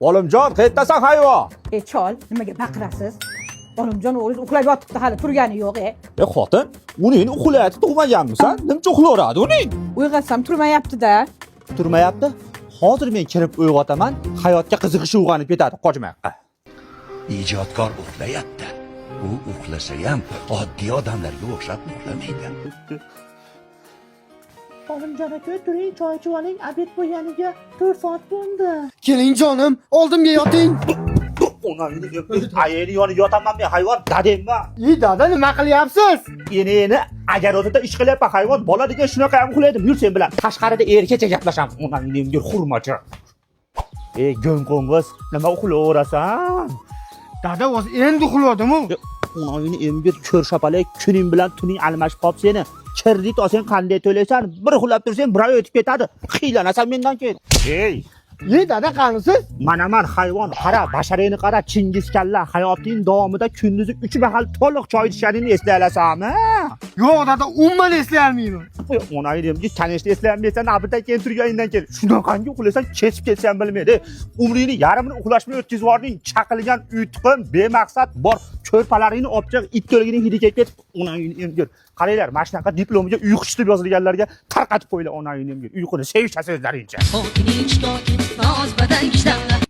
Olimjon, qayerdasan hayvon? Chol, nimaga baqirasiz? Olimjon o'g'liz uxlab yotibdi, hali turgani yo'q. Xotin, uning uxlayotib tug'maganmisan? Nimcha uxlaveradi uning? Uyg'otsam turmayapti-da. Turmayapti? Hozir men kirib uyg'otaman, hayotga qiziqishi uyg'onib ketadi, qochmoqqa. Ijodkor uxlayapti. U uxlasa ham oddiy odamlarga o'xshab uxlamaydi. Olimjon aka, turing, choy ichib oling. Obed bo'lganiga 4 soat bo'ldi. Keling jonim, oldimga yoting. Ayeni yoniga yotaman men hayvon, dademman. Dada, nima qilyapsiz? Endi agar o'zida ish qilyapman hayvon, bola degan shunaqa ham uxlaydi. Yur sen bilan. Tashqarida erkakcha gaplashamiz. Onangni yur hurmachi. Go'ngqo'ng'iz, nima uxlayverasan? Dada, o'zi endi uxladim-ku. Onangni endi ko'rshapalak kuning bilan tuning almashib qolib seni. Kredit olsang qanday to'laysan? Bir uxlab tursang, bir oy o'tib ketadi. Qiylanasan mendan keyin. Dada, qanisiz? Manaman hayvon, qara, basharangni qara, Chingiz kalla hayoting davomida kunduzi 3 mahal to'liq choy ichganingni eslay olasanmi? Yo'q, dada, umuman eslay olmayman. Onangni tanishni eslayolmaysan, abidan keyin turganingdan keyin. Shunaqangi uxlaysan, kechib ketsan bilmaydi. Umringni yarmini uxlashmay o'tkazib yubording, chaqilgan uytuqim, bemaqsad bor. Ko'rpalaringni olib chiq, it to'ligining hidiga ketib, onangni emgir. Qaranglar, mana shunaqa diplomiga uyqushi deb yozilganlarga tarqatib qo'ylar onangni emgir. Uyquni sevishasiz darincha. Xotining shikoyat, noz badan